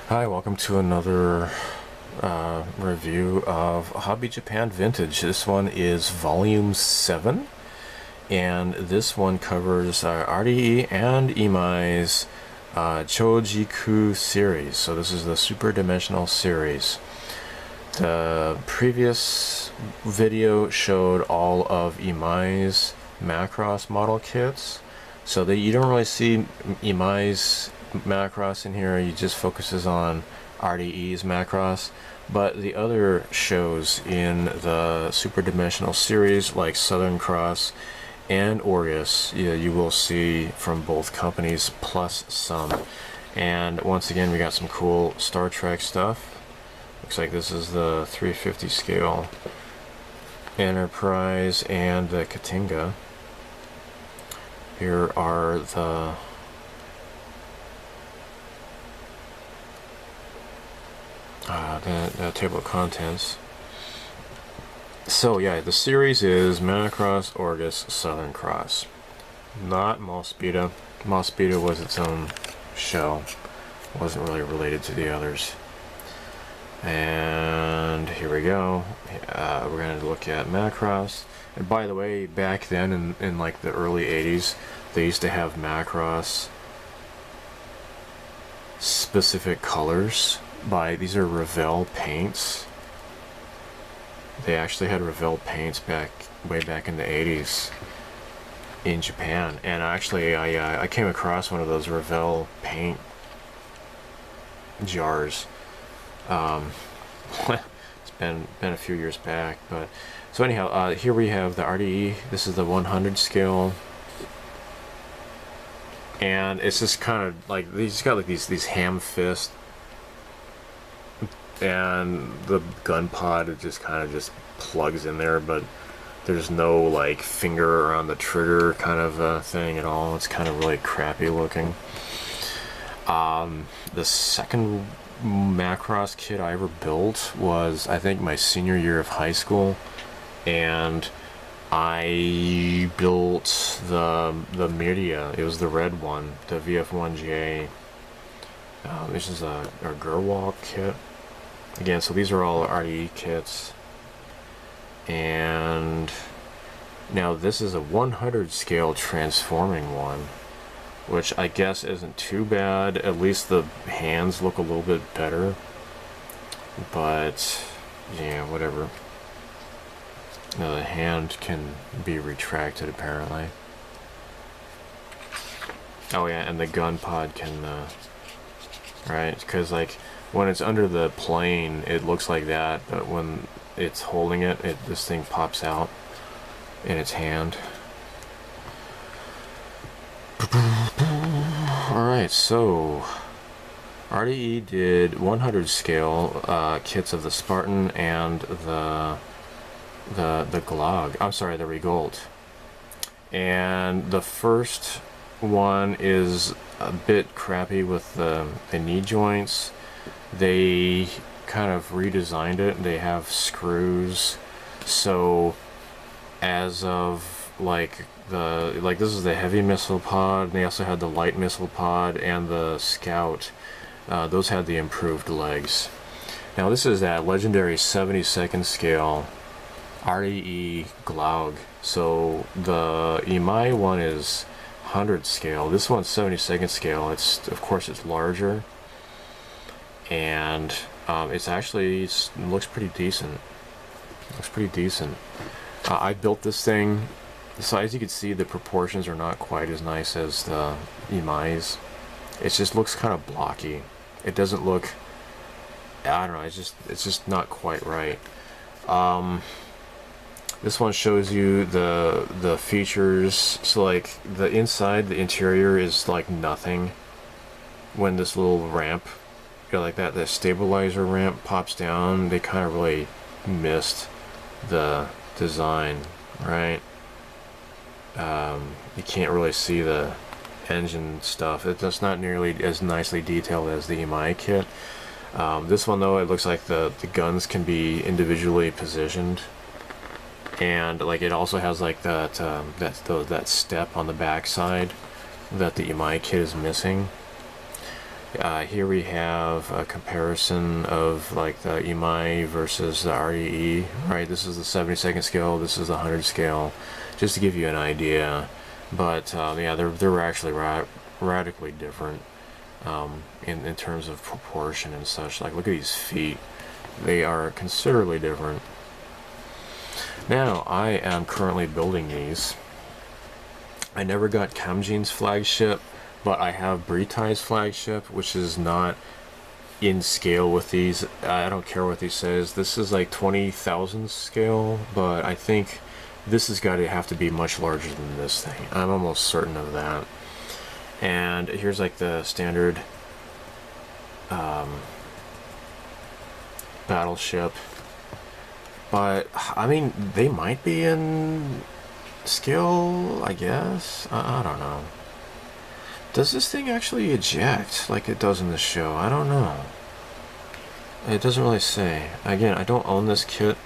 Hi, welcome to another review of Hobby Japan Vintage. This one is Volume 7, and this one covers Arii and Imai's Chojiku series. So this is the Super Dimensional series. The previous video showed all of Imai's Macross model kits, so that you don't really see Imai's Macross in here. He just focuses on RDE's Macross, but the other shows in the Super Dimensional series, like Southern Cross and Orgus, you will see from both companies, plus some. And once again, we got some cool Star Trek stuff. Looks like this is the 350 scale Enterprise and the Katinga. Here are the table of contents. So yeah, the series is Macross, Orgus, Southern Cross. Not Mospita. Mospita was its own show. Wasn't really related to the others. And here we go. We're going to look at Macross. And by the way, back then in like the early 80s, they used to have Macross specific colors by, these are Revell paints. They actually had Revell paints way back in the 80s in Japan. And actually I came across one of those Revell paint jars. It's been a few years back, but so anyhow, here we have the RDE. This is the 100 scale, and it's just kind of like he's got like these ham fists, and the gun pod, it just kind of just plugs in there, but there's no like finger on the trigger kind of thing at all. It's kind of really crappy looking. The second Macross kit I ever built was, I think, my senior year of high school, and I built the Miria. It was the red one, the VF1J. This is a Gerwalk kit. Again, so these are all RDE kits. And now this is a 100 scale transforming one, which I guess isn't too bad. At least the hands look a little bit better. But yeah, whatever. Now the hand can be retracted apparently. Oh yeah, and the gun pod can, right? Because like when it's under the plane, it looks like that, but when it's holding it, this thing pops out in its hand. Alright, so RDE did 100 scale kits of the Spartan and the Glog. I'm sorry, the Regolt. And the first one is a bit crappy with the knee joints. They kind of redesigned it. They have screws. So as of like this is the heavy missile pod, and they also had the light missile pod and the Scout. Those had the improved legs. Now this is that legendary 72nd scale RDE Glaug. So the Imai one is 100 scale. This one's 72nd scale. Of course it's larger, and it looks pretty decent. I built this thing. So as you can see, the proportions are not quite as nice as the Imai's. It just looks kind of blocky. It doesn't look, I don't know, it's just not quite right. This one shows you the features. So like the inside, the interior is like nothing. When this little ramp, like that stabilizer ramp pops down, they kind of really missed the design, right? You can't really see the engine stuff. It's not nearly as nicely detailed as the Imai kit. This one though, it looks like the guns can be individually positioned, and like it also has like that step on the back side that the Imai kit is missing. Here we have a comparison of like the Imai versus the Arii, right? This is the 70-second scale, this is the 100 scale, just to give you an idea. But yeah, they're actually radically different in terms of proportion and such. Like, look at these feet. They are considerably different. Now, I am currently building these. I never got Kamjin's flagship, but I have Britai's flagship, which is not in scale with these. I don't care what he says. This is like 20,000 scale, but I think this has got to have to be much larger than this thing. I'm almost certain of that. And here's like the standard battleship. But, I mean, they might be in scale, I guess? I don't know. Does this thing actually eject like it does in the show? I don't know. It doesn't really say. Again, I don't own this kit.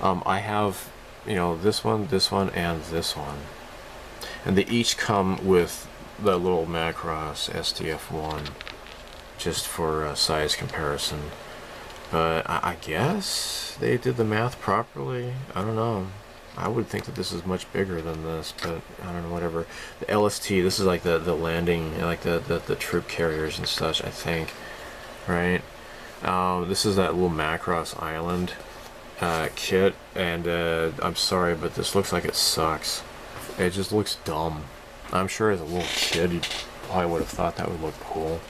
I have, you know, this one, and this one. And they each come with the little Macross SDF1, just for size comparison. But I guess they did the math properly. I don't know. I would think that this is much bigger than this, but I don't know, whatever. The LST, this is like the landing, like the troop carriers and such, I think. Right? This is that little Macross Island kit, and I'm sorry, but this looks like it sucks. It just looks dumb. I'm sure as a little kid, you probably would have thought that would look cool.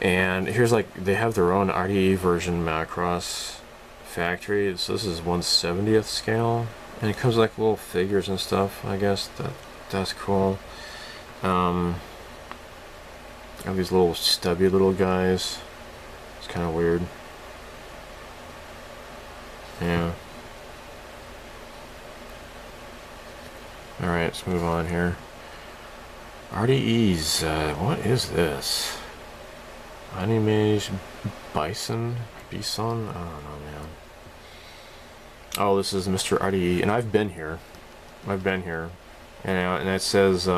And here's like, they have their own RDE version Macross factory. So this is 1/70th scale, and it comes like little figures and stuff. I guess that's cool. Have these little stubby little guys. It's kind of weird. Yeah. All right, let's move on here. RDEs. What is this? Animation Bison? I don't know, man. Oh, this is Mr. RDE, and I've been here. And it says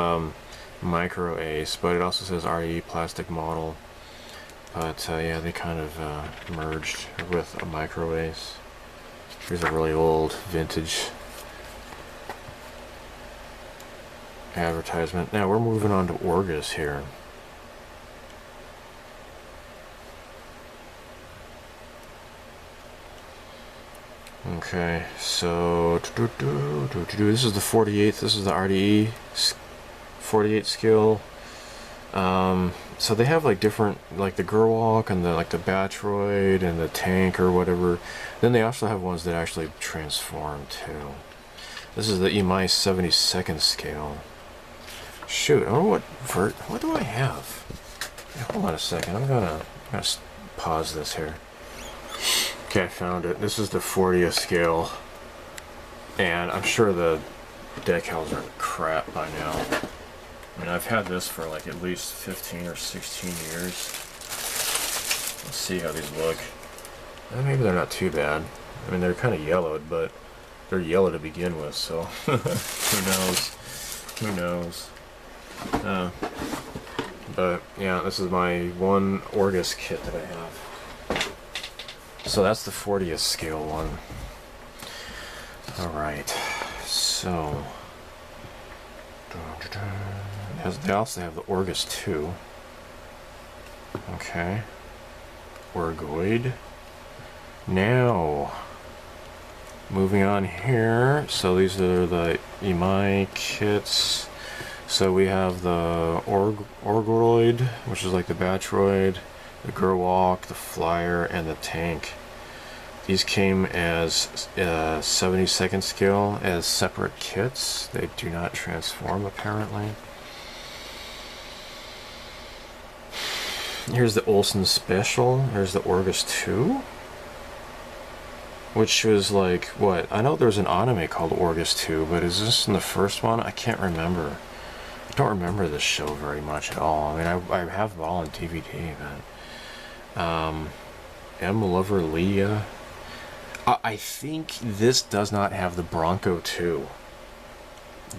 Micro Ace, but it also says RDE plastic model. But yeah, they kind of merged with a Micro Ace. Here's a really old vintage advertisement. Now we're moving on to Orgus here. Okay, so this is the 48th. This is the RDE 48 skill. So they have like different, like the Gerwalk and the like the Batroid and the tank or whatever. Then they also have ones that actually transform too. This is the Imai 72nd scale. Shoot, I wonder what do I have? Yeah, hold on a second. I'm gonna pause this here. Okay, I found it. This is the 40th scale, and I'm sure the decals are crap by now. I mean, I've had this for like at least 15 or 16 years. Let's see how these look. Maybe they're not too bad. I mean, they're kind of yellowed, but they're yellow to begin with, so who knows? Who knows? But yeah, this is my one Orgus kit that I have. So that's the 40th scale one. Alright, so they also have the Orgus 2. Okay. Orgoid. Now, moving on here. So these are the Imai kits. So we have the Orgoroid, which is like the Batroid, the Gerwalk, the Flyer, and the tank. These came as 72nd scale as separate kits. They do not transform, apparently. Here's the Olsen Special. Here's the Orgus 2. Which was like, what? I know there's an anime called Orgus 2, but is this in the first one? I can't remember. I don't remember this show very much at all. I mean, I have it all on DVD, but... M. Lover Leah. I think this does not have the Bronco 2.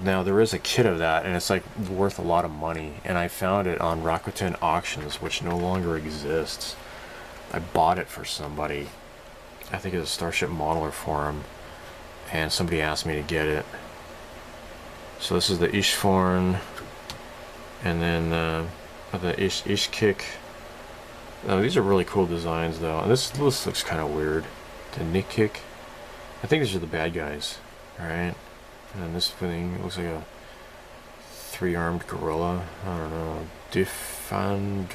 Now there is a kit of that, and it's like worth a lot of money, and I found it on Rakuten Auctions, which no longer exists. I bought it for somebody. I think it's a Starship Modeler forum, and somebody asked me to get it. So this is the Ishforn, and then the Ishkick. Oh, these are really cool designs though, and this looks kind of weird. The Nikick. I think these are the bad guys, alright? And this thing looks like a 3-armed gorilla. I don't know. Driffandal?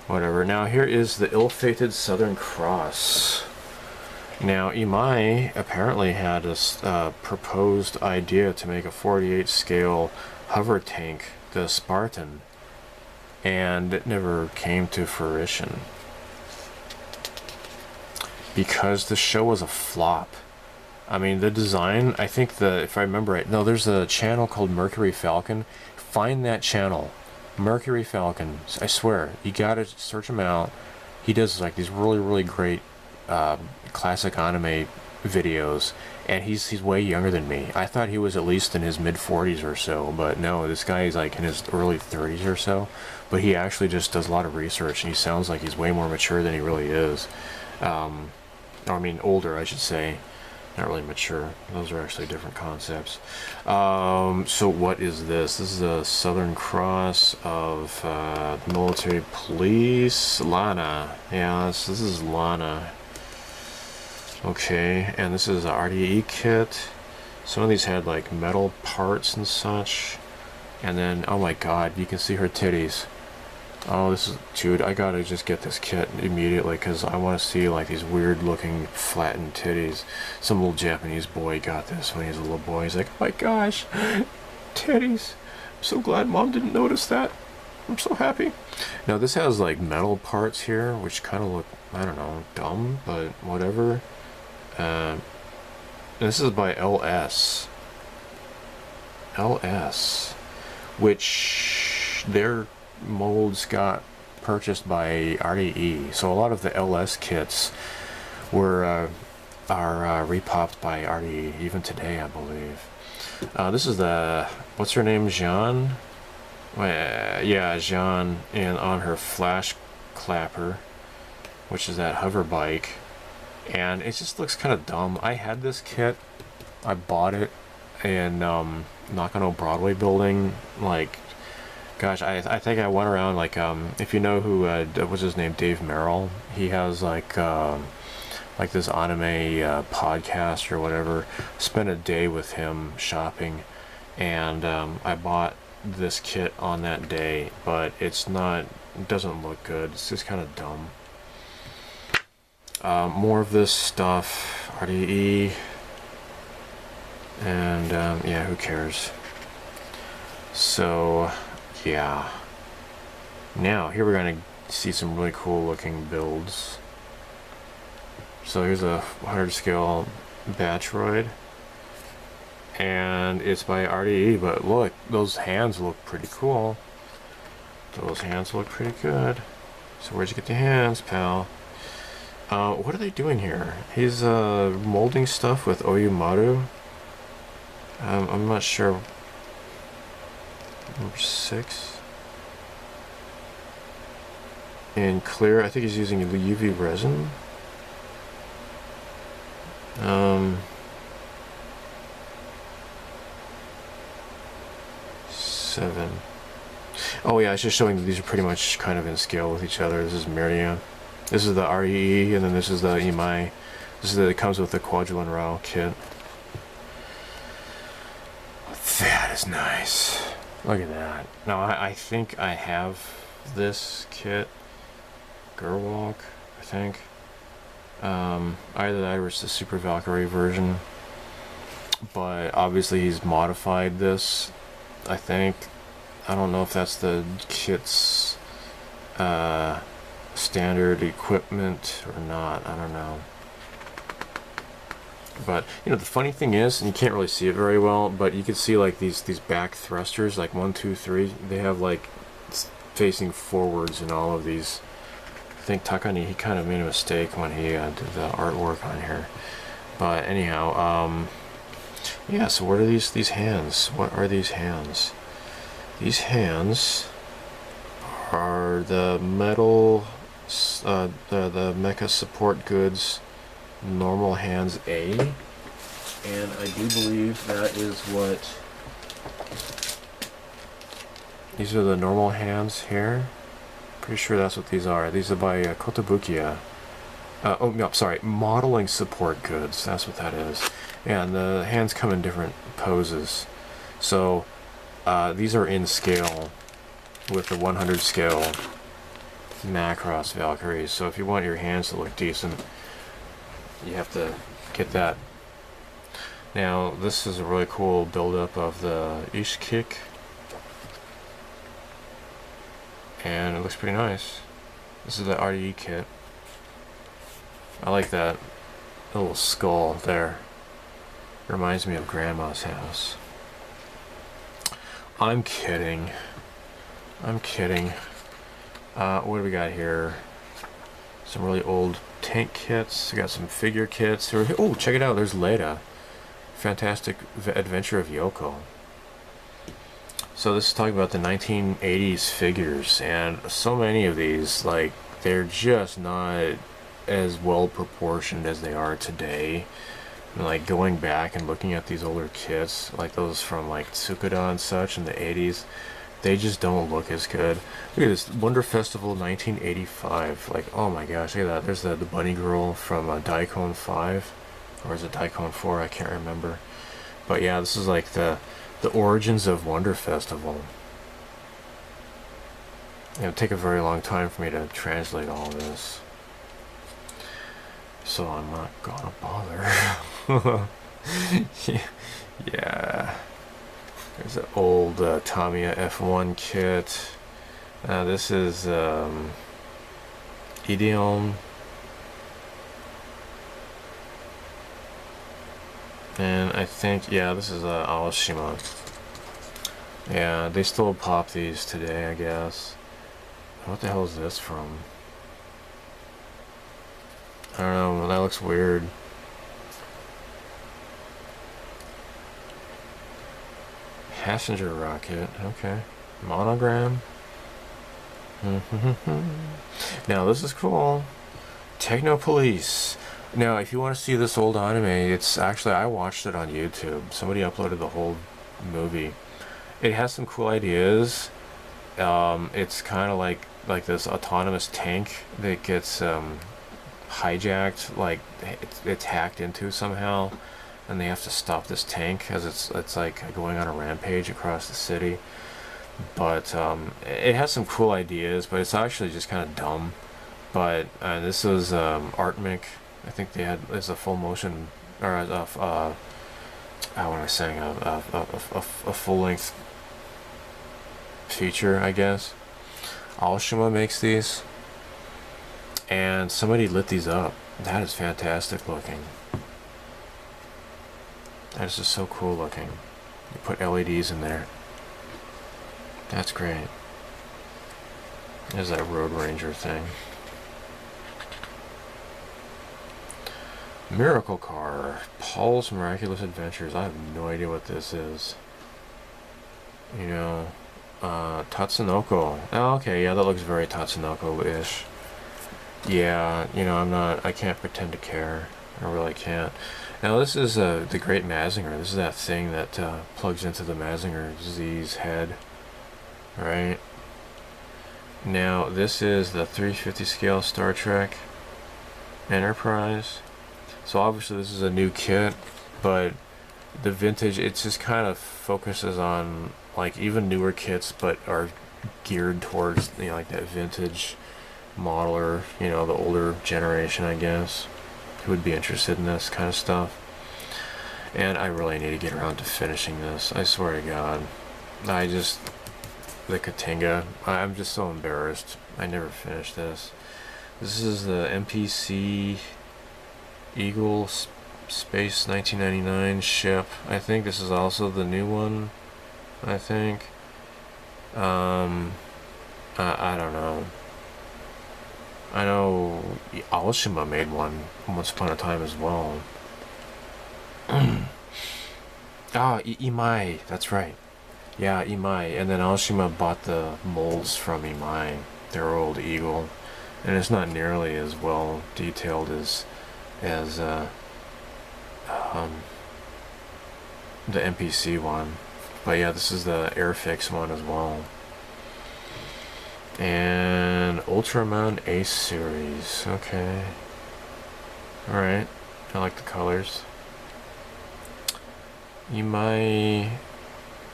Whatever. Now here is the ill-fated Southern Cross. Now Imai apparently had a proposed idea to make a 48 scale hover tank, the Spartan, and it never came to fruition because the show was a flop. I mean, the design, I think if I remember right, no, there's a channel called Mercury Falcon. Find that channel, Mercury Falcon. I swear, you gotta search him out. He does like these really great classic anime videos, and he's way younger than me. I thought he was at least in his mid-40s or so, but no, this guy is like in his early 30s or so. But he actually just does a lot of research, and he sounds like he's way more mature than he really is. I mean, older, I should say. Not really mature. Those are actually different concepts. So what is this? This is a Southern Cross of military police. Lana. Yeah, this is Lana. Okay, and this is an RDE kit. Some of these had like metal parts and such. And then, oh my god, you can see her titties. Oh, this is, dude, I gotta just get this kit immediately because I want to see like these weird looking flattened titties. Some little Japanese boy got this when he was a little boy. He's like, oh my gosh, titties. I'm so glad mom didn't notice that. I'm so happy. Now this has like metal parts here, which kind of look, I don't know, dumb, but whatever. And this is by LS. LS. Which their molds got purchased by RDE, so a lot of the LS kits are repopped by RDE even today, I believe. This is the, what's her name, Jean? Yeah, Jean, and on her Flash Clapper, which is that hover bike, and it just looks kind of dumb. I had this kit, I bought it in Nakano Broadway building, like, gosh, I think I went around, like, if you know who, what's his name, Dave Merrill, he has, like this anime podcast or whatever. Spent a day with him shopping, and I bought this kit on that day, but it doesn't look good. It's just kind of dumb. More of this stuff, RDE, and yeah, who cares? So yeah, now here we're going to see some really cool looking builds. So here's a 100 scale Batroid, and it's by RDE, but look, those hands look pretty cool. Those hands look pretty good. So where'd you get the hands, pal? What are they doing here? He's molding stuff with Oyumaru. I'm not sure. Number 6. And clear, I think he's using UV resin. 7. Oh yeah, it's just showing that these are pretty much kind of in scale with each other. This is Miriam. This is the REE, and then this is the Imai. It comes with the Quadrillion Rao kit. That is nice. Look at that. Now I think I have this kit. Gerwalk, I think. Either that or it's the Super Valkyrie version. But obviously he's modified this, I think. I don't know if that's the kit's standard equipment or not. I don't know. But you know, the funny thing is, and you can't really see it very well, but you can see like these back thrusters, like 1, 2, 3. They have like facing forwards in all of these. I think Takani, he kind of made a mistake when he did the artwork on here. But anyhow, Yeah, so what are these hands? What are these hands? These hands are the metal, the mecha support goods normal hands A, and I do believe that is what these are, the normal hands here. Pretty sure that's what these are. These are by Kotobukiya. Oh no, sorry, modeling support goods. That's what that is. And the hands come in different poses. So these are in scale with the 100 scale Macross Valkyries. So if you want your hands to look decent, you have to get that. Now this is a really cool build-up of the Ishkick, and it looks pretty nice. This is the Arii kit. I like that little skull there. Reminds me of Grandma's house. I'm kidding. I'm kidding. What do we got here? Some really old tank kits. We got some figure kits. Oh, check it out. There's Leda. Fantastic Adventure of Yoko. So this is talking about the 1980s figures, and so many of these, like, they're just not as well proportioned as they are today. And, like, going back and looking at these older kits, like those from like Tsukuda and such in the 80s, they just don't look as good. Look at this Wonder Festival 1985. Like, oh my gosh, look at that. There's the bunny girl from Daikon 5, or is it Daikon 4? I can't remember. But yeah, this is like the origins of Wonder Festival. It'll take a very long time for me to translate all this, so I'm not gonna bother. Yeah. There's an old Tamiya F1 kit. This is Ideon. And I think, yeah, this is Aoshima. Yeah, they still pop these today, I guess. What the hell is this from? I don't know, that looks weird. Passenger rocket, okay. Monogram. Now this is cool. Techno Police. Now if you want to see this old anime, it's actually, I watched it on YouTube. Somebody uploaded the whole movie. It has some cool ideas. It's kind of like this autonomous tank that gets hijacked, like it's hacked into somehow, and they have to stop this tank as it's like going on a rampage across the city. But it has some cool ideas, but it's actually just kind of dumb. But this was Artmic. I think they had, it's a full motion, or what am I saying, a full length feature, I guess. Aoshima makes these, and somebody lit these up. That is fantastic looking. That is just so cool looking. You put LEDs in there. That's great. There's that Road Ranger thing. Miracle Car. Paul's Miraculous Adventures. I have no idea what this is. You know, Tatsunoko. Oh, okay, yeah, that looks very Tatsunoko-ish. Yeah, you know, I can't pretend to care. I really can't. Now this is the Great Mazinger. This is that thing that plugs into the Mazinger Z's head. Right? Now this is the 350 scale Star Trek Enterprise. So obviously this is a new kit, but the vintage, it just kind of focuses on like even newer kits, but are geared towards, you know, like that vintage modeler, you know, the older generation, I guess, who would be interested in this kind of stuff. And I really need to get around to finishing this. I swear to God, the Katinga, I'm just so embarrassed. I never finished this. This is the MPC Eagle Space 1999 ship. I think this is also the new one. I think. I don't know. I know Aoshima made one once upon a time as well. Ah, Imai, that's right. Yeah, Imai. And then Aoshima bought the molds from Imai, their old eagle. And it's not nearly as well detailed as um, the NPC one. But yeah, this is the Airfix one as well. And Ultraman Ace series. Okay. Alright. I like the colors. Imai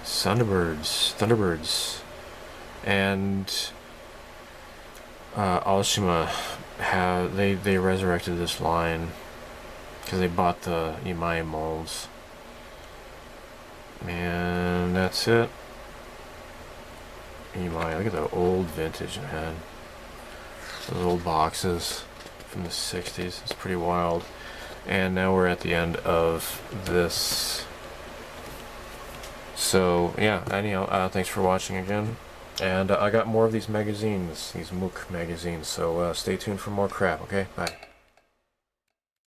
Thunderbirds. And Aoshima they resurrected this line because they bought the Imai molds. And that's it. Imai, look at the old vintage, man. Those old boxes from the 60s. It's pretty wild. And now we're at the end of this. So, yeah, anyhow, thanks for watching again. And I got more of these magazines, these MOOC magazines, so stay tuned for more crap, okay? Bye.